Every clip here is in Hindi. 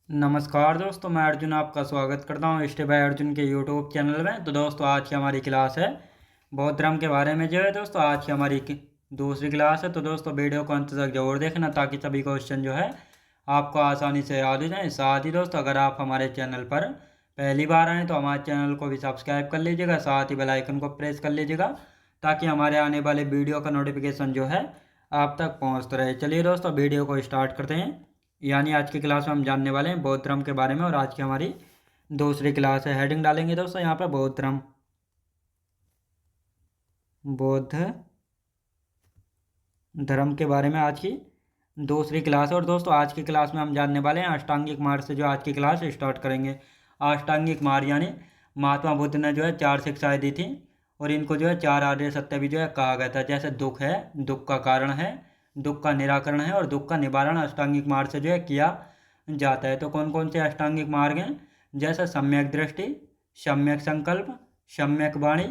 नमस्कार दोस्तों, मैं अर्जुन आपका स्वागत करता हूँ स्टेप बाय अर्जुन के यूट्यूब चैनल में। तो दोस्तों आज की हमारी क्लास है बौद्ध धर्म के बारे में। जो है दोस्तों आज की हमारी दूसरी क्लास है। तो दोस्तों वीडियो को अंत तक जरूर देखना ताकि सभी क्वेश्चन जो है आपको आसानी से याद हो जाए। साथ ही दोस्तों अगर आप हमारे चैनल पर पहली बार आएँ तो हमारे चैनल को भी सब्सक्राइब कर लीजिएगा, साथ ही बेल आइकन को प्रेस कर लीजिएगा ताकि हमारे आने वाले वीडियो का नोटिफिकेशन जो है आप तक पहुँचता रहे। चलिए दोस्तों वीडियो को स्टार्ट करते हैं। यानी आज की क्लास में हम जानने वाले हैं बौद्ध धर्म के बारे में और आज की हमारी दूसरी क्लास है। हेडिंग डालेंगे दोस्तों यहाँ पर बौद्ध धर्म, बौद्ध धर्म के बारे में आज की दूसरी क्लास है। और दोस्तों आज की क्लास में हम जानने वाले हैं अष्टांगिक मार्ग से जो आज की क्लास स्टार्ट करेंगे। अष्टांगिक मार्ग यानी महात्मा बुद्ध ने जो है 4 शिक्षाएं दी थी और इनको जो है 4 आर्य सत्य भी जो है कहा गया था। जैसे दुख है, दुख का कारण है, दुख का निराकरण है और दुख का निवारण अष्टांगिक मार्ग से जो है किया जाता है। तो कौन कौन से अष्टांगिक मार्ग हैं? जैसे सम्यक दृष्टि, सम्यक संकल्प, सम्यक वाणी,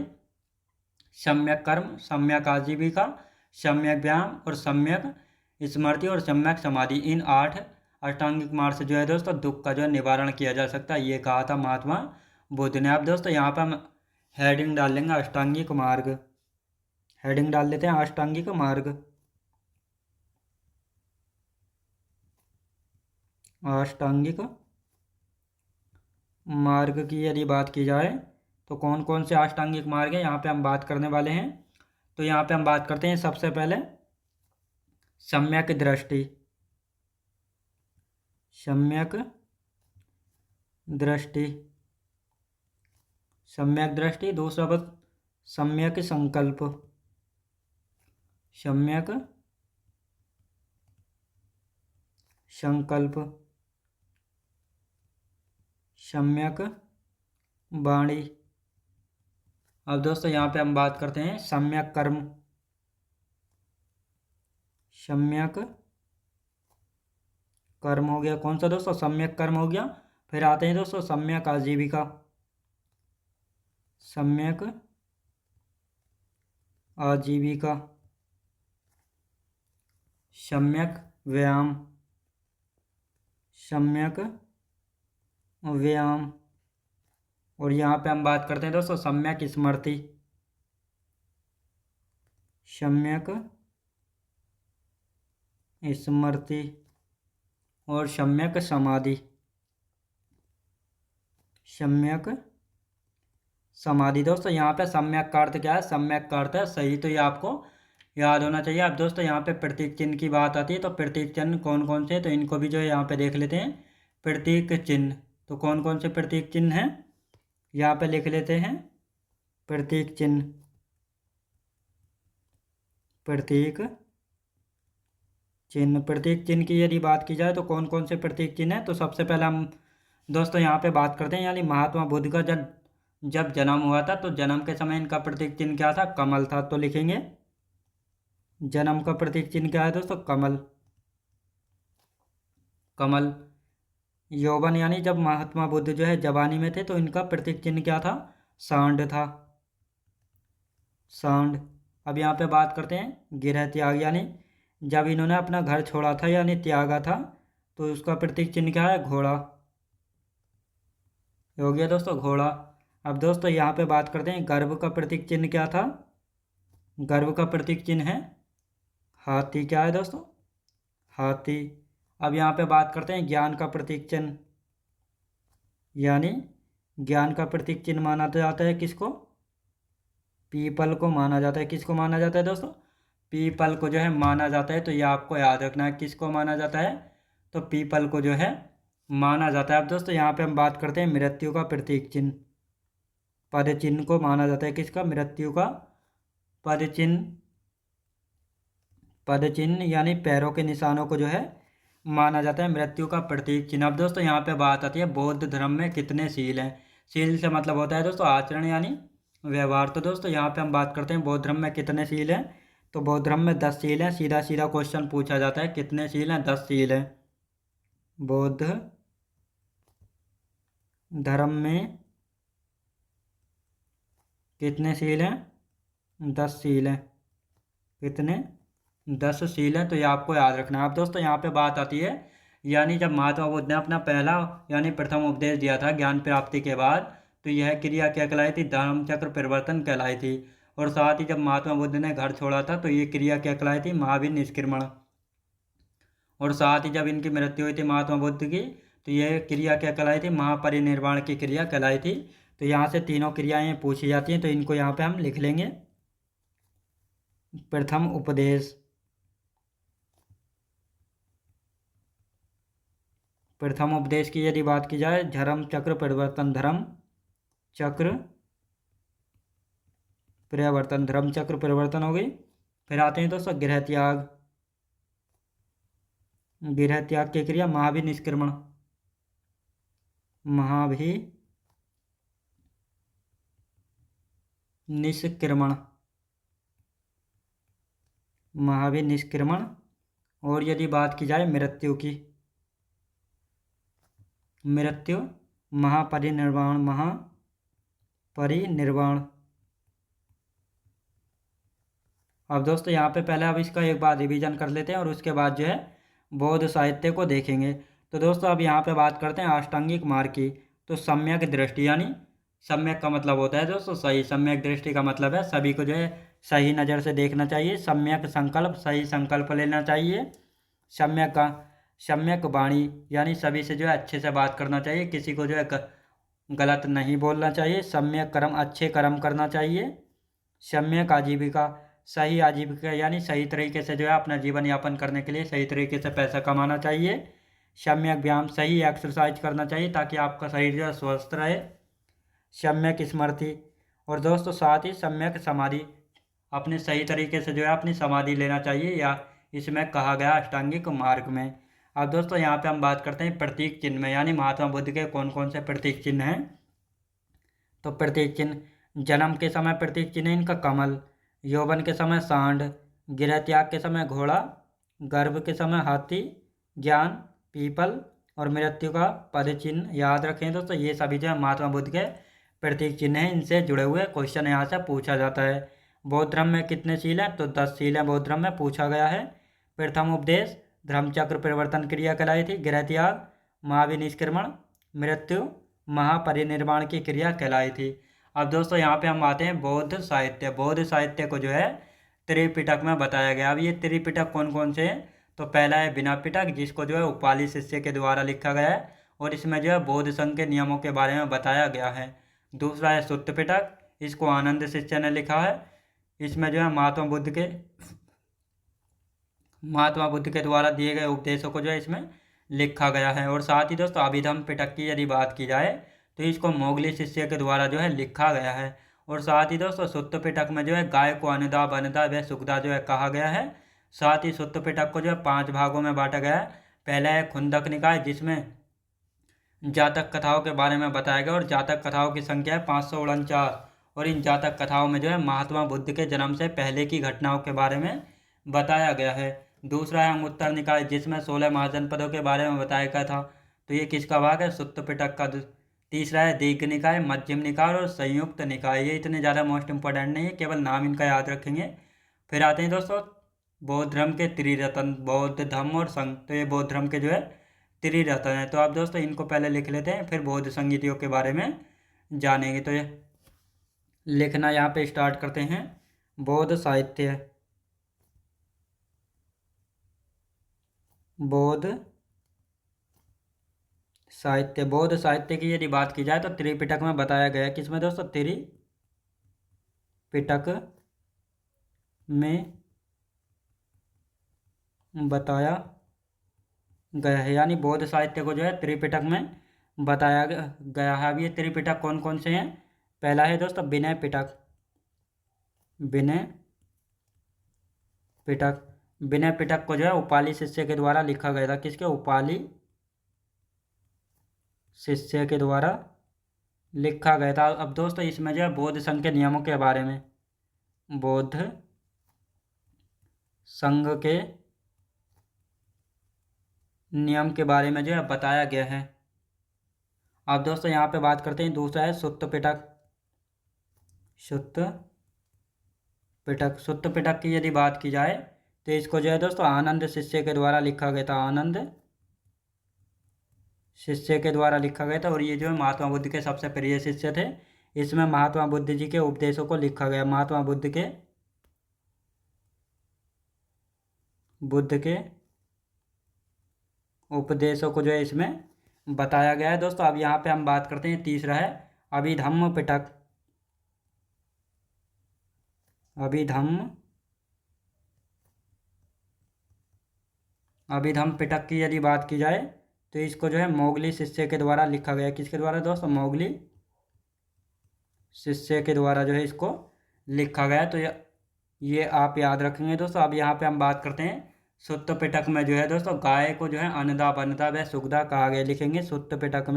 सम्यक कर्म, सम्यक आजीविका, सम्यक व्यायाम और सम्यक स्मृति और सम्यक समाधि। इन 8 अष्टांगिक मार्ग से जो है दोस्तों दुख का जो है निवारण किया जा सकता है, ये कहा था महात्मा बुद्ध ने। अब दोस्तों यहाँ पर हम हेडिंग डाल लेंगे अष्टांगिक मार्ग। हेडिंग डाल लेते हैं अष्टांगिक मार्ग। अष्टांगिक मार्ग की यदि बात की जाए तो कौन कौन से अष्टांगिक मार्ग हैं यहाँ पे हम बात करने वाले हैं। तो यहाँ पे हम बात करते हैं सबसे पहले सम्यक दृष्टि। सम्यक दृष्टि, सम्यक दृष्टि। दूसरा पद सम्यक संकल्प, सम्यक संकल्प, सम्यक वाणी। अब दोस्तों यहाँ पे हम बात करते हैं सम्यक कर्म, सम्यक कर्म हो गया। कौन सा दोस्तों? सम्यक कर्म हो गया। फिर आते हैं दोस्तों सम्यक आजीविका, सम्यक आजीविका, सम्यक व्यायाम, सम्यक व्यायाम। और यहाँ पे हम बात करते हैं दोस्तों सम्यक स्मृति, सम्यक स्मृति और सम्यक समाधि, सम्यक समाधि। दोस्तों यहाँ पे सम्यक का अर्थ क्या है? सम्यक का अर्थ है सही, तो ये आपको याद होना चाहिए। अब दोस्तों यहाँ पे प्रतीक चिन्ह की बात आती है तो प्रतीक चिन्ह कौन कौन से, तो इनको भी जो है यहाँ पे देख लेते हैं। प्रतीक चिन्ह, तो कौन कौन से प्रतीक चिन्ह हैं यहाँ पे लिख लेते हैं। प्रतीक चिन्ह, प्रतीक चिन्ह, प्रतीक चिन्ह की यदि बात की जाए तो कौन कौन से प्रतीक चिन्ह हैं। तो सबसे पहले हम दोस्तों यहाँ पे बात करते हैं यानी महात्मा बुद्ध का जब जन्म हुआ था तो जन्म के समय इनका प्रतीक चिन्ह क्या था? कमल था। तो लिखेंगे जन्म का प्रतीक चिन्ह क्या है दोस्तों? कमल, कमल। यौवन यानी जब महात्मा बुद्ध जो है जवानी में थे तो इनका प्रतीक चिन्ह क्या था? सांड था, सांड। अब यहाँ पे बात करते हैं गृह त्याग यानी जब इन्होंने अपना घर छोड़ा था यानी त्यागा था तो उसका प्रतीक चिन्ह क्या है? घोड़ा। हो गया दोस्तों घोड़ा। अब दोस्तों यहाँ पे बात करते हैं गर्व का प्रतीक चिन्ह क्या था? गर्व का प्रतीक चिन्ह है हाथी। क्या है दोस्तों? हाथी। अब यहाँ पे बात करते हैं ज्ञान का प्रतीक चिन्ह, यानी ज्ञान का प्रतीक चिन्ह माना जाता है किसको? पीपल को माना जाता है। किसको माना जाता है दोस्तों? पीपल को जो है माना जाता है। तो ये आपको याद रखना है किसको माना जाता है? तो पीपल को जो है माना जाता है। अब दोस्तों यहाँ पे हम बात करते हैं मृत्यु का प्रतीक चिन्ह। पद चिन्ह को माना जाता है किसका? मृत्यु का पद चिन्ह, पद चिन्ह यानी पैरों के निशानों को जो है माना जाता है मृत्यु का प्रतीक चिन्ह। अब दोस्तों यहाँ पे बात आती है बौद्ध धर्म में कितने शील हैं। शील से मतलब होता है दोस्तों आचरण यानी व्यवहार। तो दोस्तों यहाँ पे हम बात करते हैं बौद्ध धर्म में कितने शील हैं। तो बौद्ध धर्म में 10 शील हैं। सीधा सीधा क्वेश्चन पूछा जाता है कितने शील हैं? 10 शील हैं। बौद्ध धर्म में कितने शील हैं? 10 शील हैं। कितने? 10 शील हैं। तो ये आपको याद रखना है। अब दोस्तों यहाँ पे बात आती है यानी जब महात्मा बुद्ध ने अपना पहला यानी प्रथम उपदेश दिया था ज्ञान प्राप्ति के बाद, तो यह क्रिया क्या कहलाई थी? धर्मचक्र परिवर्तन कहलाई थी। और साथ ही जब महात्मा बुद्ध ने घर छोड़ा था तो ये क्रिया क्या कहलाई थी? महावीर निष्क्रमण। और साथ ही जब इनकी मृत्यु हुई थी महात्मा बुद्ध की, तो यह क्रिया क्या कहलाई थी? महापरिनिर्वाण की क्रिया कहलाई थी। तो यहाँ से तीनों क्रियाएं पूछी जाती हैं, तो इनको यहाँ पे हम लिख लेंगे। प्रथम उपदेश, प्रथम उपदेश की यदि बात की जाए, धर्म चक्र परिवर्तन, धर्म चक्र परिवर्तन, धर्म चक्र परिवर्तन हो गई। फिर आते हैं दोस्तों गृह त्याग, गृह त्याग की क्रिया महावीर निष्क्रमण, महावीर निष्क्रमण, महावीर निष्क्रमण। और यदि बात की जाए मृत्यु की, मृत्यु महापरिनिर्वाण, महापरिनिर्वाण। अब दोस्तों यहाँ पे पहले अब इसका एक बार रिवीजन कर लेते हैं और उसके बाद जो है बौद्ध साहित्य को देखेंगे। तो दोस्तों अब यहाँ पे बात करते हैं अष्टांगिक मार्ग की। तो सम्यक दृष्टि, यानी सम्यक का मतलब होता है दोस्तों सही, सम्यक दृष्टि का मतलब है सभी को जो है सही नज़र से देखना चाहिए। सम्यक संकल्प, सही संकल्प लेना चाहिए। सम्यक वाणी, यानी सभी से जो है अच्छे से बात करना चाहिए, किसी को जो है गलत नहीं बोलना चाहिए। सम्यक कर्म, अच्छे कर्म करना चाहिए। सम्यक आजीविका, सही आजीविका यानी सही तरीके से जो है अपना जीवन यापन करने के लिए सही तरीके से पैसा कमाना चाहिए। सम्यक व्यायाम, सही एक्सरसाइज करना चाहिए ताकि आपका शरीर जो है स्वस्थ रहे। सम्यक स्मृति, और दोस्तों साथ ही सम्यक समाधि, अपने सही तरीके से जो है अपनी समाधि लेना चाहिए, या इसमें कहा गया अष्टांगिक मार्ग में। अब दोस्तों यहाँ पे हम बात करते हैं प्रतीक चिन्ह में, यानी महात्मा बुद्ध के कौन कौन से प्रतीक चिन्ह हैं। तो प्रतीक चिन्ह, जन्म के समय प्रतीक चिन्ह इनका कमल, यौवन के समय सांड, गृह त्याग के समय घोड़ा, गर्भ के समय हाथी, ज्ञान पीपल, और मृत्यु का पद चिन्ह। याद रखें दोस्तों ये सभी जो है महात्मा बुद्ध के प्रतीक चिन्ह हैं, इनसे जुड़े हुए क्वेश्चन यहाँ से पूछा जाता है। बौद्ध धर्म में कितने शील हैं? तो 10 शील हैं बौद्ध धर्म में, पूछा गया है। प्रथम उपदेश धर्मचक्र परिवर्तन क्रिया कहलाई थी, गृह त्याग महावीर निष्क्रमण, मृत्यु महापरिनिर्वाण की क्रिया कहलाई थी। अब दोस्तों यहाँ पे हम आते हैं बौद्ध साहित्य। बौद्ध साहित्य को जो है त्रिपिटक में बताया गया। अब ये त्रिपिटक कौन कौन से हैं? तो पहला है बिना पिटक, जिसको जो है उपाली शिष्य के द्वारा लिखा गया है और इसमें जो है बौद्ध संघ के नियमों के बारे में बताया गया है। दूसरा है सुत्त पिटक, इसको आनंद शिष्य ने लिखा है। इसमें जो है महात्मा बुद्ध के द्वारा दिए गए उपदेशों को जो है इसमें लिखा गया है। और साथ ही दोस्तों अभिधम पिटक की यदि बात की जाए तो इसको मोगली शिष्य के द्वारा जो है लिखा गया है। और साथ ही दोस्तों सुत्त पिटक में जो है गाय को अनुदा वनदा व सुखदा जो है कहा गया है। साथ ही सुत्त पिटक को जो है 5 भागों में बांटा गया है। पहला है खुंदक निकाय, जिसमें जातक कथाओं के बारे में बताया गया और जातक कथाओं की संख्या है 549। और इन जातक कथाओं में जो है महात्मा बुद्ध के जन्म से पहले की घटनाओं के बारे में बताया गया है। दूसरा है अंगुत्तर निकाय, जिसमें 16 महाजनपदों के बारे में बताया गया था। तो ये किसका भाग है? सुत्त पिटक का। तीसरा है दीर्घ निकाय, मध्यम निकाय और संयुक्त निकाय। ये इतने ज़्यादा मोस्ट इंपॉर्टेंट नहीं है, केवल नाम इनका याद रखेंगे। फिर आते हैं दोस्तों बौद्ध धर्म के त्रिरत्न, बौद्ध धम्म और संघ। तो ये बौद्ध धर्म के जो है त्रिरत्न है। तो आप दोस्तों इनको पहले लिख लेते हैं, फिर बौद्ध संगीतियों के बारे में जानेंगे। तो ये लिखना यहाँ पे स्टार्ट करते हैं। बौद्ध साहित्य, बौद्ध साहित्य। बौद्ध साहित्य की यदि बात की जाए तो त्रिपिटक में बताया गया है। किसमें दोस्तों? त्रिपिटक में बताया गया है, यानी बौद्ध साहित्य को जो है त्रिपिटक में बताया गया है। अब ये त्रिपिटक कौन कौन से हैं? पहला है दोस्तों विनय पिटक, विनय पिटक। विनय पिटक को जो है उपाली शिष्य के द्वारा लिखा गया था। किसके? उपाली शिष्य के द्वारा लिखा गया था। अब दोस्तों इसमें जो है बौद्ध संघ के नियमों के बारे में, बौद्ध संघ के नियम के बारे में जो है बताया गया है। अब दोस्तों यहाँ पे बात करते हैं। दूसरा है सुत्त पिटक, सुत्त पिटक। सुत्त पिटक की यदि बात की जाए तो इसको जो है दोस्तों आनंद शिष्य के द्वारा लिखा गया था, आनंद शिष्य के द्वारा लिखा गया था और ये जो है महात्मा बुद्ध के सबसे प्रिय शिष्य थे। इसमें महात्मा बुद्ध जी के उपदेशों को लिखा गया। महात्मा बुद्ध के उपदेशों को जो है इसमें बताया गया है दोस्तों। अब यहाँ पे हम बात करते हैं, तीसरा है अभिधम्म पिटक। अभिधम्म पिटक की यदि बात की जाए तो इसको जो है मोगली शिष्य के द्वारा लिखा गया। किसके द्वारा दोस्तों? मोगली शिष्य के द्वारा जो है इसको लिखा गया। तो ये आप याद रखेंगे दोस्तों। अब यहाँ पे हम बात करते हैं सुत्त पिटक में जो है दोस्तों गाय को जो है अन्नदा बन्नदा व सुखदा कहा गया। लिखेंगे सुत्त पिटक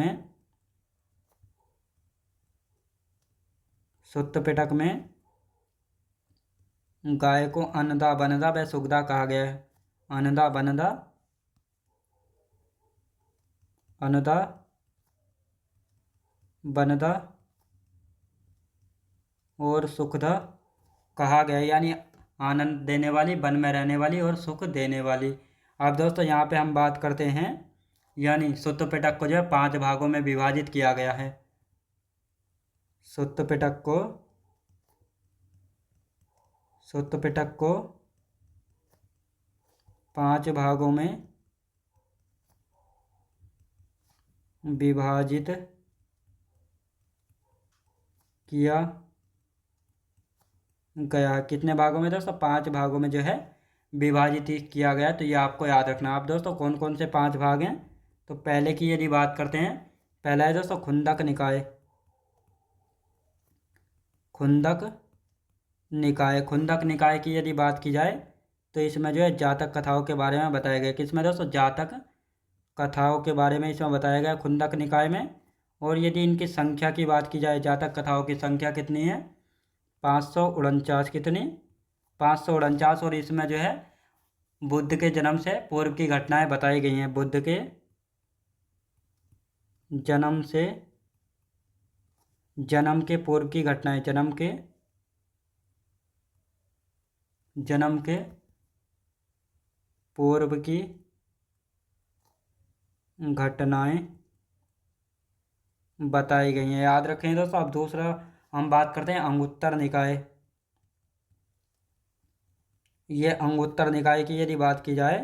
में गाय को अन्नदा बन्नदा व सुखदा कहा गया है। अन्नदा बन्नदा और सुखदा कहा गया, यानी आनंद देने वाली, वन में रहने वाली और सुख देने वाली। अब दोस्तों यहाँ पे हम बात करते हैं, यानी सुत्त पिटक को जो है 5 भागों में विभाजित किया गया है। सुत्त पिटक को 5 भागों में विभाजित किया गया। कितने भागों में दोस्तों? 5 भागों में जो है विभाजित किया गया। तो ये आपको याद रखना। आप दोस्तों कौन कौन से 5 भाग हैं? तो पहले की यदि बात करते हैं, पहला है दोस्तों खुंदक निकाय। खुंदक निकाय की यदि बात की जाए तो इसमें जो है जातक कथाओं के बारे में बताया गया। किसमें दोस्तों? जातक कथाओं के बारे में इसमें बताया गया खुंदक निकाय में। और यदि इनकी संख्या की बात की जाए, जातक कथाओं की संख्या कितनी है? 549। कितनी? 549। और इसमें जो है बुद्ध के जन्म से पूर्व की घटनाएं बताई गई हैं। बुद्ध के जन्म के पूर्व की घटनाएं, जन्म के पूर्व की घटनाएं बताई गई हैं। याद रखें दोस्तों। अब दूसरा हम बात करते हैं अंगुत्तर निकाय। ये अंगुत्तर निकाय की यदि बात की जाए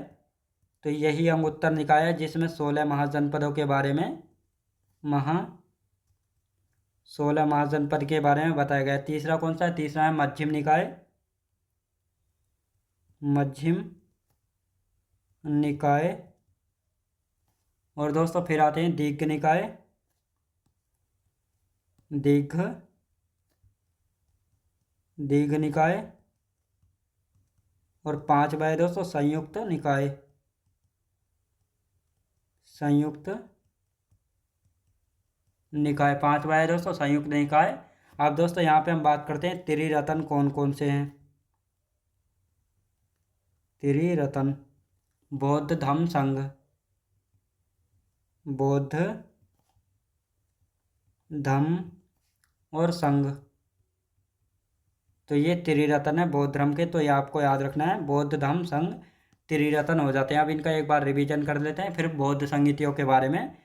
तो यही अंगुत्तर निकाय है जिसमें 16 महाजनपदों के बारे में 16 महाजनपद के बारे में बताया गया है। तीसरा कौन सा है? तीसरा है मध्यम निकाय। और दोस्तों फिर आते हैं दीर्घ निकाय। और 5वां है दोस्तों संयुक्त निकाय। 5वां है दोस्तों संयुक्त निकाय। अब दोस्तों यहाँ पे हम बात करते हैं त्रिरत्न कौन कौन से हैं। त्रिरत्न बौद्ध धम्म संघ, बौद्ध धम्म और संघ। तो ये त्रिरत्न है बौद्ध धर्म के। तो ये आपको याद रखना है, बौद्ध धम्म संघ त्रिरत्न हो जाते हैं। अब इनका एक बार रिवीजन कर लेते हैं, फिर बौद्ध संगीतियों के बारे में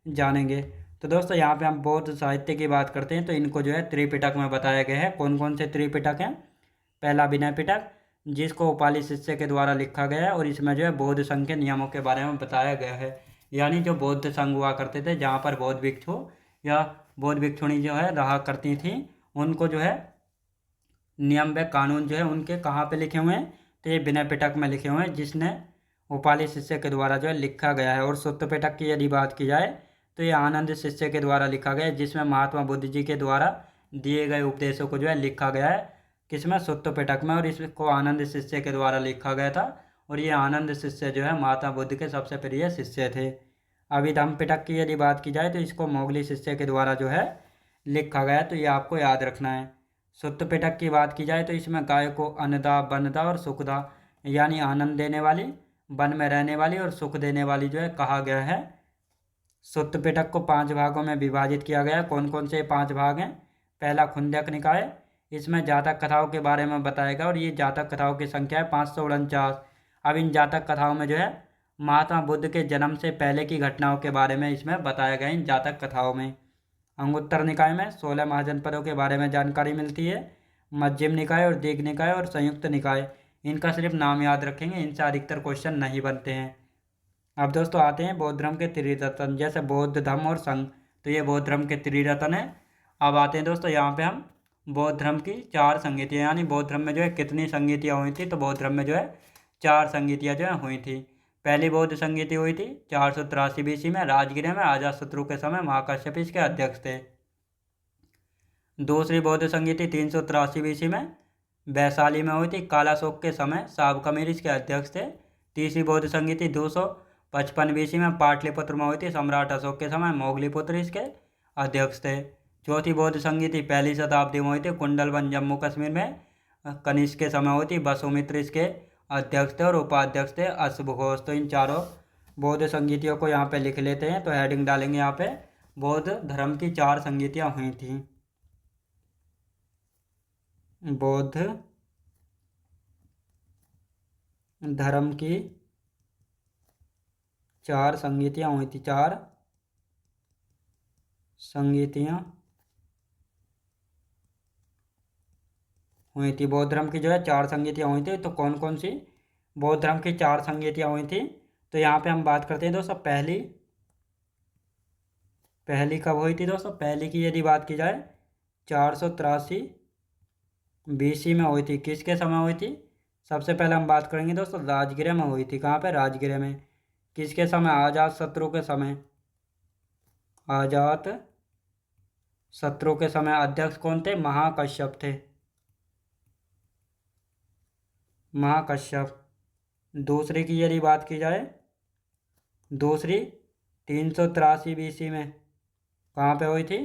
जानेंगे। तो दोस्तों यहाँ पे हम बौद्ध साहित्य की बात करते हैं तो इनको जो है त्रिपिटक में बताया गया है। कौन कौन से त्रिपिटक हैं? पहला विनय पिटक, जिसको उपाली शिष्य के द्वारा लिखा गया है और इसमें जो है बौद्ध संघ के नियमों के बारे में बताया गया है। यानी जो बौद्ध संघ हुआ करते थे, जहाँ पर बौद्ध भिक्षु या बौद्ध भिक्षुणी जो है रहा करती थी, उनको जो है नियम व कानून जो है उनके कहाँ पे लिखे हुए हैं? तो ये विनय पिटक में लिखे हुए हैं, जिसने उपाली शिष्य के द्वारा जो है लिखा गया है। और सुत्त पिटक की यदि बात की जाए तो ये आनंद शिष्य के द्वारा लिखा गया है, जिसमें महात्मा बुद्ध जी के द्वारा दिए गए उपदेशों को जो है लिखा गया है। किसमें? सुत्त पिटक में। और इसको आनंद शिष्य के द्वारा लिखा गया था। और ये आनंद शिष्य जो है महात्मा बुद्ध के सबसे प्रिय शिष्य थे। अभिधम्म पिटक की यदि बात की जाए तो इसको मोगली शिष्य के द्वारा जो है लिखा गया है। तो ये आपको याद रखना है। सुत्त पिटक की बात की जाए तो इसमें गाय को अन्नदा बन्नदा और सुखदा, यानी आनंद देने वाली, वन में रहने वाली और सुख देने वाली जो है कहा गया है। सुत्त पिटक को 5 भागों में विभाजित किया गया है। कौन कौन से 5 भाग हैं? पहला खुंदक निकाय, इसमें जातक कथाओं के बारे में बताएगा और ये जातक कथाओं की संख्या है 549। अब इन जातक कथाओं में जो है महात्मा बुद्ध के जन्म से पहले की घटनाओं के बारे में इसमें बताया गया इन जातक कथाओं में। अंगुत्तर निकाय में 16 महाजनपदों के बारे में जानकारी मिलती है। मध्यम निकाय और दीघ निकाय और संयुक्त निकाय, इनका सिर्फ नाम याद रखेंगे, इनसे अधिकतर क्वेश्चन नहीं बनते हैं। अब दोस्तों आते हैं बौद्ध धर्म के त्रिरत्न, जैसे बौद्ध धर्म और संघ, तो ये बौद्ध धर्म के त्रिरत्न है। अब आते हैं दोस्तों यहाँ पे हम बौद्ध धर्म की 4 संगीतियाँ, यानी बौद्ध धर्म में जो है कितनी संगीतियाँ हुई थी, तो बौद्ध धर्म में जो है 4 संगीतियाँ जो है हुई थी। पहली बौद्ध संगीति हुई थी 483 BC में राजगृह में, अजातशत्रु के समय महाकश्यप इसके अध्यक्ष थे। दूसरी बौद्ध संगीति 383 BC में वैशाली में हुई थी, कालाशोक के समय साबकमीर इसके अध्यक्ष थे। तीसरी बौद्ध संगीति 255 BC में पाटलिपुत्र में हुई थी, सम्राट अशोक के समय मोगलीपुत्र इसके अध्यक्ष थे। चौथी बौद्ध संगीति 1ली शताब्दी में हुई थी, कुंडलवन जम्मू कश्मीर में कनिष्क के समय हुई थी, वसुमित्र इसके अध्यक्ष थे और उपाध्यक्ष थे अश्वघोष। तो इन चारों बौद्ध संगीतियों को यहाँ पे लिख लेते हैं, तो हेडिंग डालेंगे यहाँ पे बौद्ध धर्म की 4 संगीतियाँ हुई थी। बौद्ध धर्म की 4 संगीतियाँ हुई थी, 4 संगीतियाँ हुई थी। बौद्ध धर्म की जो है 4 संगीतियाँ हुई थी, तो कौन कौन सी बौद्ध धर्म की 4 संगीतियाँ हुई थी, तो यहाँ पे हम बात करते हैं दोस्तों पहली कब हुई थी दोस्तों। पहली की यदि बात की जाए 483 BC में हुई थी। किसके समय हुई थी, सबसे पहले हम बात करेंगे दोस्तों राजगृह में हुई थी। कहाँ पे, राजगृह में। किसके समय, अजातशत्रु के समय। अजातशत्रु के समय अध्यक्ष कौन थे, महाकश्यप थे, महाकश्यप। दूसरी की यदि बात की जाए, दूसरी 383 BC में कहाँ पे हुई थी,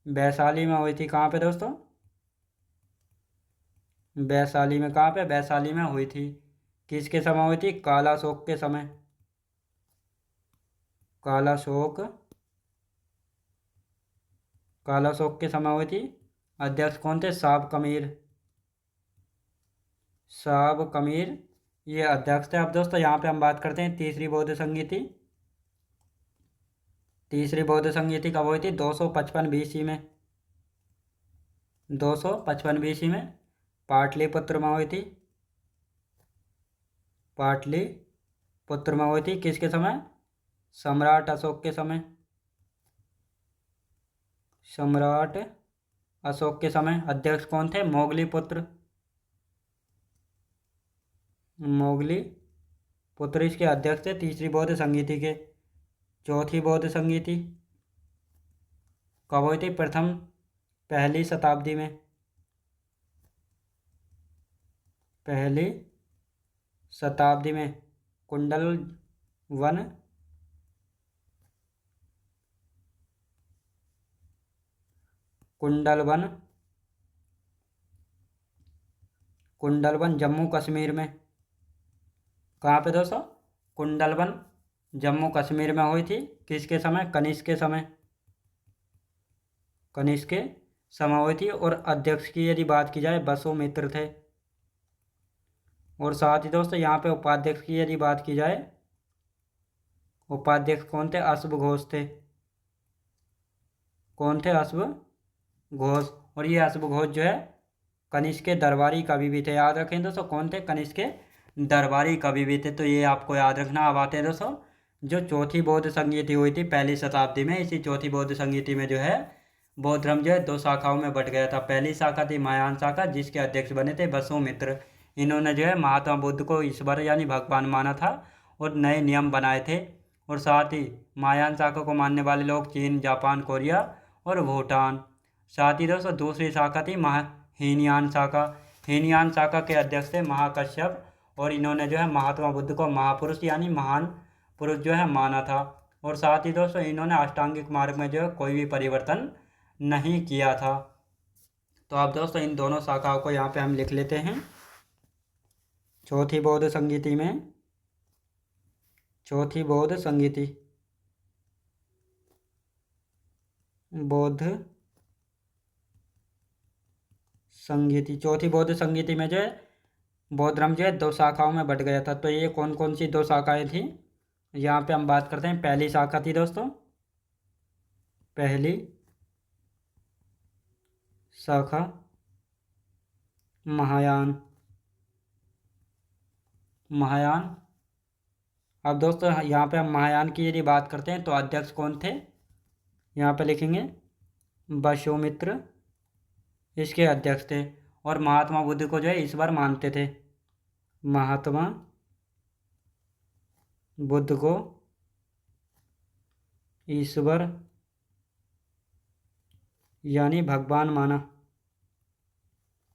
वैशाली में हुई थी। कहाँ पे दोस्तों, वैशाली में। कहाँ पे, वैशाली में हुई थी। किसके समय हुई थी, कालाशोक के समय। कालाशोक के समय हुई थी। अध्यक्ष कौन थे, साबकमीर ये अध्यक्ष थे। अब दोस्तों यहाँ पे हम बात करते हैं तीसरी बौद्ध संगीति। तीसरी बौद्ध संगीति कब हुई थी, 255 BC में। 255 BC में पाटलिपुत्र में हुई थी। पाटलिपुत्र में हुई थी। किसके समय, सम्राट अशोक के समय। सम्राट अशोक के समय अध्यक्ष कौन थे, मोगलीपुत्र इसके अध्यक्ष थे तीसरी बौद्ध संगीति के। चौथी बौद्ध संगीति कब हुई थी, पहली शताब्दी में। पहली शताब्दी में कुंडलवन जम्मू कश्मीर में। कहाँ पे दोस्तों, कुंडलवन जम्मू कश्मीर में हुई थी। किसके समय, कनिष्क के समय। कनिष्क के समय हुई थी। और अध्यक्ष की यदि बात की जाए, वसुमित्र थे। और साथ ही दोस्तों यहाँ पे उपाध्यक्ष की यदि बात की जाए, उपाध्यक्ष कौन थे, अश्वघोष थे। कौन थे, अश्वघोष। और ये अश्वघोष जो है कनिष्क के दरबारी कवि भी थे। याद रखें दोस्तों, कौन थे, कनिष्क के दरबारी कवि भी थे, तो ये आपको याद रखना। अब आते हैं दोस्तों जो चौथी बौद्ध संगीति हुई थी पहली शताब्दी में। इसी चौथी बौद्ध संगीति में जो है बौद्ध धर्म जो है 2 शाखाओं में बट गया था। पहली शाखा थी महायान शाखा, जिसके अध्यक्ष बने थे वसुमित्र। इन्होंने जो है महात्मा बुद्ध को ईश्वर यानी भगवान माना था और नए नियम बनाए थे। और साथ ही महायान शाखा को मानने वाले लोग चीन, जापान, कोरिया और भूटान। साथ ही दोस्तों दूसरी शाखा थी हीनयान शाखा। हीनयान शाखा के अध्यक्ष थे महाकश्यप। और इन्होंने जो है महात्मा बुद्ध को महापुरुष यानी महान पुरुष जो है माना था। और साथ ही दोस्तों इन्होंने अष्टांगिक मार्ग में जो है कोई भी परिवर्तन नहीं किया था। तो अब दोस्तों इन दोनों शाखाओं को यहाँ पे हम लिख लेते हैं। चौथी बौद्ध संगीति में, चौथी बौद्ध संगीति, बौद्ध संगीति, चौथी बौद्ध संगीति में जो है बौद्ध धर्म जो है दो शाखाओं में बट गया था। तो ये कौन कौन सी दो शाखाएं थी, यहाँ पे हम बात करते हैं। पहली शाखा थी दोस्तों, पहली शाखा महायान। महायान। अब दोस्तों यहाँ पे हम महायान की यदि बात करते हैं तो अध्यक्ष कौन थे, यहाँ पे लिखेंगे वसुमित्र इसके अध्यक्ष थे। और महात्मा बुद्ध को जो है ईश्वर मानते थे। महात्मा बुद्ध को ईश्वर यानी भगवान माना,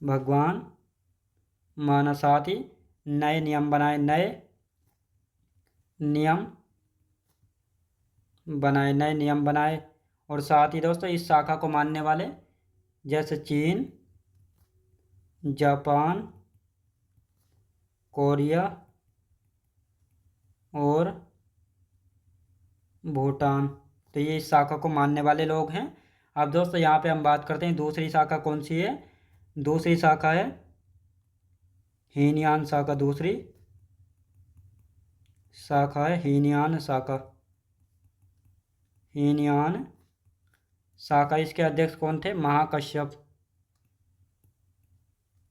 भगवान माना। साथ ही नए नियम बनाए, नए नियम बनाए, नए नियम बनाए। और साथ ही दोस्तों इस शाखा को मानने वाले जैसे चीन, जापान, कोरिया और भूटान, तो ये इस शाखा को मानने वाले लोग हैं। अब दोस्तों यहाँ पे हम बात करते हैं दूसरी शाखा कौन सी है। दूसरी शाखा है हीनयान शाखा। दूसरी शाखा है हीनयान शाखा। हीनयान शाखा, इसके अध्यक्ष कौन थे, महाकश्यप।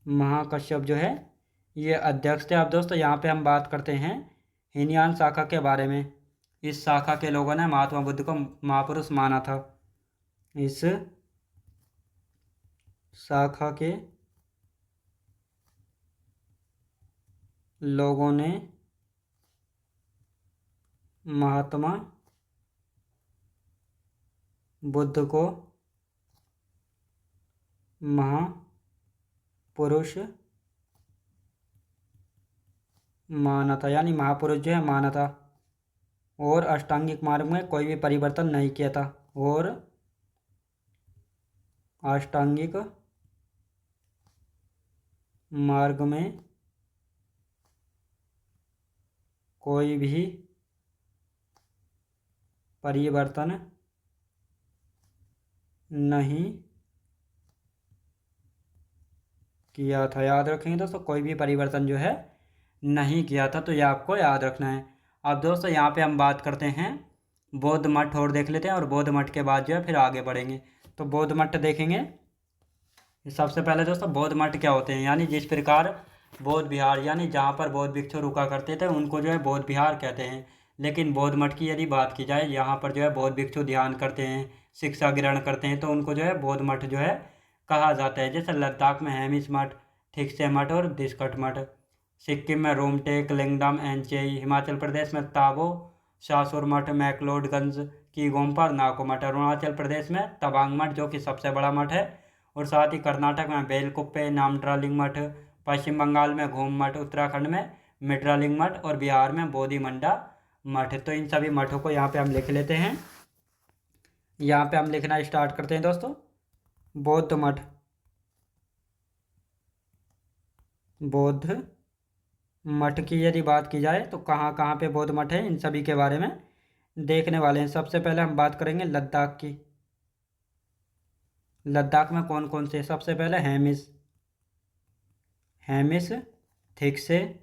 महाकश्यप जो है ये अध्यक्ष थे। अब दोस्तों यहाँ पे हम बात करते हैं हीनयान शाखा के बारे में। इस शाखा के लोगों ने महात्मा बुद्ध को महापुरुष माना था। इस शाखा के लोगों ने महात्मा बुद्ध को महापुरुष माना था, यानी महापुरुष जो है माना था। और अष्टांगिक मार्ग में कोई भी परिवर्तन नहीं किया था। और अष्टांगिक मार्ग में कोई भी परिवर्तन नहीं किया था। याद रखेंगे दोस्तों, कोई भी परिवर्तन जो है नहीं किया था, तो ये आपको याद रखना है। अब दोस्तों यहाँ पे हम बात करते हैं बौद्ध मठ और देख लेते हैं, और बौद्ध मठ के बाद जो है फिर आगे बढ़ेंगे। तो बौद्ध मठ देखेंगे। सबसे पहले दोस्तों बौद्ध मठ क्या होते हैं, यानी जिस प्रकार बौद्ध विहार यानी जहाँ पर बौद्ध भिक्षु रुका करते थे उनको जो है बौद्ध विहार कहते हैं। लेकिन बौद्ध मठ की यदि बात की जाए, यहाँ पर जो है बौद्ध भिक्षु ध्यान करते हैं, शिक्षा ग्रहण करते हैं, तो उनको जो है बौद्ध मठ जो है कहा जाता है। जैसे लद्दाख में हेमिस मठ, थिक्से मठ और दिस्कट मठ, सिक्किम में रोमटेक, लिंगडम, एंचेई, हिमाचल प्रदेश में ताबो, सासुर मठ, मैक्लोडगंज की गोम्पा, नाको मठ, अरुणाचल प्रदेश में तवांग मठ जो कि सबसे बड़ा मठ है। और साथ ही कर्नाटक में बेलकुप्पे, नामड्रालिंग मठ, पश्चिम बंगाल में घूम मठ, उत्तराखंड में मिट्रालिंग मठ और बिहार में बोधिमंडा मठ। तो इन सभी मठों को यहाँ पे हम लिख लेते हैं। यहाँ पे हम लिखना स्टार्ट करते हैं दोस्तों। बौद्ध मठ, बौद्ध मठ की यदि बात की जाए तो कहाँ कहाँ पे बौद्ध मठ है, इन सभी के बारे में देखने वाले हैं। सबसे पहले हम बात करेंगे लद्दाख की। लद्दाख में कौन कौन से, सबसे पहले हेमिस, हेमिस, थिक्से,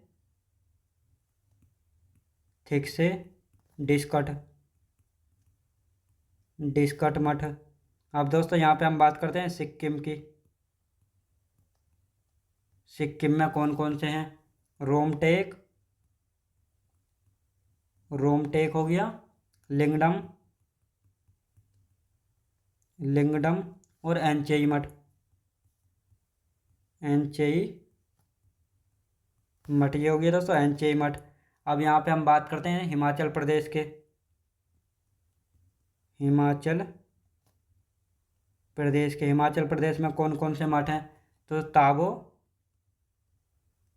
थिक्से, डिस्कट, डिस्कट मठ। अब दोस्तों यहाँ पे हम बात करते हैं सिक्किम की। सिक्किम में कौन कौन से हैं, रोमटेक, रोमटेक हो गया, लिंगडम, लिंगडम और एंचेई मठ, एंचेई मठ ये हो गया दोस्तों, एंचेई मठ। अब यहाँ पे हम बात करते हैं हिमाचल प्रदेश के। हिमाचल प्रदेश के, हिमाचल प्रदेश में कौन कौन से मठ हैं, तो ताबो,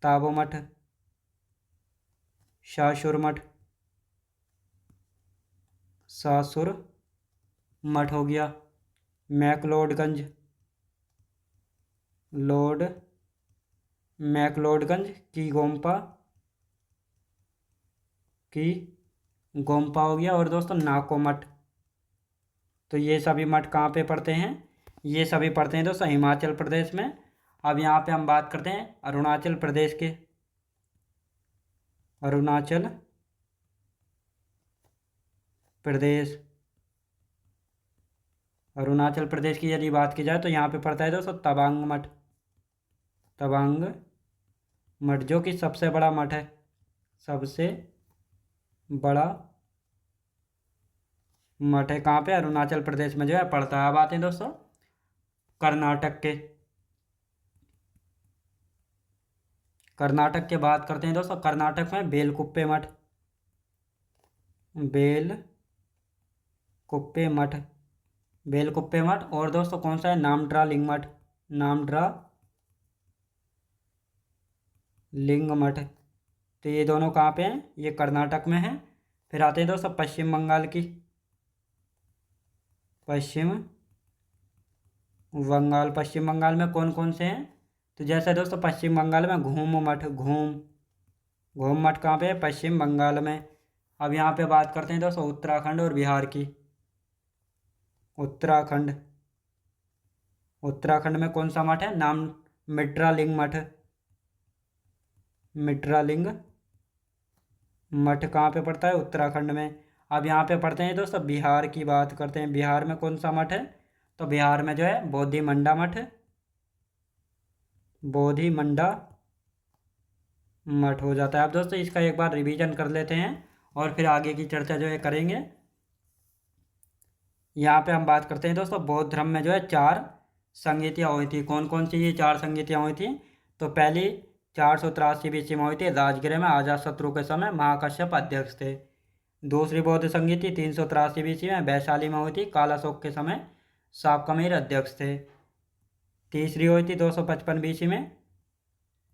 ताबो मठ, सासुर मठ, सासुर मठ हो गया, मैक्लोडगंज, लोड, मैक्लोडगंज की गोम्पा, की गोम्पा हो गया। और दोस्तों नाको मठ। तो ये सभी मठ कहाँ पे पड़ते हैं, ये सभी पड़ते हैं दोस्तों हिमाचल प्रदेश में। अब यहाँ पे हम बात करते हैं अरुणाचल प्रदेश के। अरुणाचल प्रदेश। अरुणाचल प्रदेश की यदि बात की जाए तो यहाँ पे पड़ता है दोस्तों तवांग मठ। तवांग मठ जो कि सबसे बड़ा मठ है, सबसे बड़ा मठ है। कहाँ पे? अरुणाचल प्रदेश में जो है पड़ता है। अब आते हैं दोस्तों कर्नाटक के। कर्नाटक के बात करते हैं दोस्तों। कर्नाटक में बेलकुप्पे मठ, बेलकुप्पे मठ, बेलकुप्पे मठ। और दोस्तों कौन सा है? नामट्रा लिंग मठ, नामट्रा लिंग मठ। तो ये दोनों कहाँ पे हैं? ये कर्नाटक में है। फिर आते हैं दोस्तों पश्चिम बंगाल की। पश्चिम बंगाल, पश्चिम बंगाल में कौन कौन से हैं? तो जैसे दोस्तों पश्चिम बंगाल में घूम मठ, घूम मठ कहाँ पे है? पश्चिम बंगाल में। अब यहाँ पे बात करते हैं दोस्तों उत्तराखंड और बिहार की। उत्तराखंड, उत्तराखंड में कौन सा मठ है? नाम मिट्रालिंग मठ, मिट्रालिंग मठ कहाँ पे पड़ता है? उत्तराखंड में। अब यहाँ पे पढ़ते हैं दोस्तों बिहार की बात करते हैं। बिहार में कौन सा मठ है? तो बिहार में जो है बोधिमंडा मठ, बोधिमंडा मठ हो जाता है। अब दोस्तों इसका एक बार रिवीजन कर लेते हैं और फिर आगे की चर्चा जो है करेंगे। यहाँ पे हम बात करते हैं दोस्तों बौद्ध धर्म में जो है 4 संगीतियाँ हुई थी। कौन कौन सी ये 4 संगीतियाँ हुई थी? तो पहली 483 बीसी में हुई थी, राजगृह में अजातशत्रु के समय महाकश्यप अध्यक्ष थे। दूसरी बौद्ध संगीति 383 बीसी में वैशाली में हुई थी, कालाशोक के समय साकमिर अध्यक्ष थे। तीसरी हुई थी 255 बीसी में,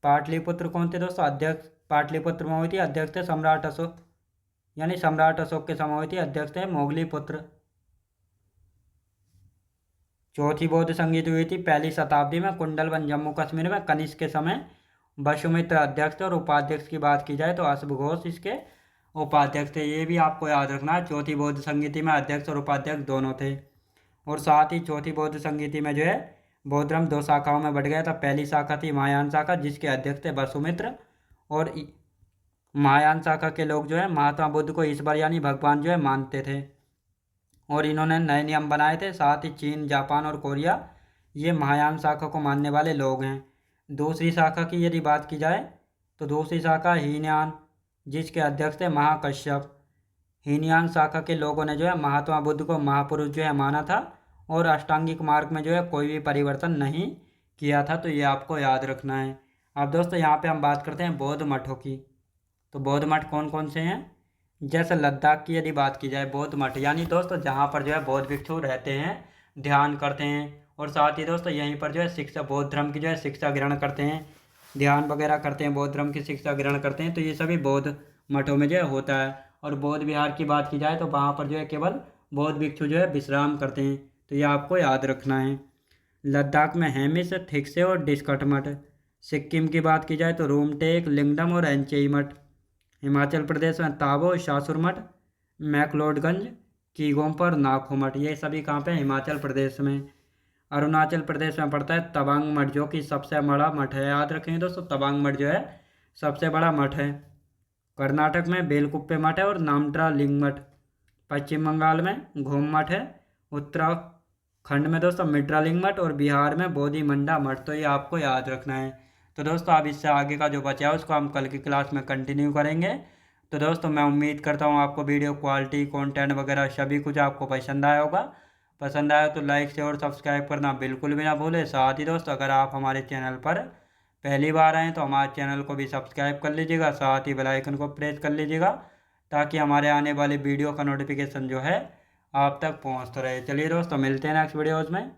पाटलिपुत्र कौन थे दोस्तों? अध्यक्ष पाटलिपुत्र में हुई थी, अध्यक्ष थे सम्राट अशोक, यानी सम्राट अशोक के समय हुई थी, अध्यक्ष थे मोगलीपुत्र। चौथी बौद्ध संगीति हुई थी 1ली शताब्दी में कुंडलवन जम्मू कश्मीर में, कनिष्क के समय वसुमित्र अध्यक्ष थे। और उपाध्यक्ष की बात की जाए तो अश्व घोष इसके उपाध्यक्ष थे। ये भी आपको याद रखना है, चौथी बौद्ध संगीति में अध्यक्ष और उपाध्यक्ष दोनों थे। और साथ ही चौथी बौद्ध संगीति में जो है बौद्ध धर्म 2 शाखाओं में बढ़ गया था। पहली शाखा थी महायान शाखा, जिसके अध्यक्ष थे वसुमित्र। और महायान शाखा के लोग जो है महात्मा बुद्ध को ईश्वर यानी भगवान जो है मानते थे, और इन्होंने नए नियम बनाए थे। साथ ही चीन, जापान और कोरिया ये महायान शाखा को मानने वाले लोग हैं। दूसरी शाखा की यदि बात की जाए तो दूसरी शाखा हीनयान, जिसके अध्यक्ष थे महाकश्यप। हीनयान शाखा के लोगों ने जो है महात्मा बुद्ध को महापुरुष जो है माना था, और अष्टांगिक मार्ग में जो है कोई भी परिवर्तन नहीं किया था। तो ये आपको याद रखना है। अब दोस्तों यहाँ पे हम बात करते हैं बौद्ध मठों की। तो बौद्ध मठ कौन कौन से हैं? जैसे लद्दाख की यदि बात की जाए बौद्ध मठ, यानी दोस्तों जहाँ पर जो है बौद्ध भिक्षु रहते हैं, ध्यान करते हैं, और साथ ही दोस्तों यहीं पर जो है शिक्षा, बौद्ध धर्म की जो है शिक्षा ग्रहण करते हैं, ध्यान वगैरह करते हैं, बौद्ध धर्म की शिक्षा ग्रहण करते हैं। तो ये सभी बौद्ध मठों में जो है होता है। और बौद्ध विहार की बात की जाए तो वहाँ पर जो है केवल बौद्ध भिक्षु जो है विश्राम करते हैं। तो ये आपको याद रखना है। लद्दाख में हेमिस, थिक्से और डिस्कट मठ। सिक्किम की बात की जाए तो रूमटेक, लिंगडम और एंचेई मठ। हिमाचल प्रदेश में ताबो, शासुर मठ, मैक्लोडगंज, कीगोम्पर, नाखो मठ। ये सभी कहाँ पे? हिमाचल प्रदेश में। अरुणाचल प्रदेश में पड़ता है तवांग मठ, जो कि सबसे बड़ा मठ है। याद रखेंगे दोस्तों तवांग मठ जो है सबसे बड़ा मठ है। कर्नाटक में बेलकुप्पे मठ है और नामट्रा लिंग मठ। पश्चिम बंगाल में घूम मठ है। उत्तराखंड में दोस्तों मिट्रालिंग मठ, और बिहार में बोधिमंडा मठ। तो ये आपको याद रखना है। तो दोस्तों अब इससे आगे का जो बचा है उसको हम कल की क्लास में कंटिन्यू करेंगे। तो दोस्तों मैं उम्मीद करता हूँ आपको वीडियो क्वालिटी, कंटेंट वगैरह सभी कुछ आपको पसंद आया होगा। पसंद आया तो लाइक शेयर और सब्सक्राइब करना बिल्कुल भी ना भूलें। साथ ही दोस्तों अगर आप हमारे चैनल पर पहली बार आएँ तो हमारे चैनल को भी सब्सक्राइब कर लीजिएगा, साथ ही बेल आइकन को प्रेस कर लीजिएगा, ताकि हमारे आने वाली वीडियो का नोटिफिकेशन जो है आप तक पहुँचता रहे। चलिए दोस्तों मिलते हैं नेक्स्ट वीडियोज़ में।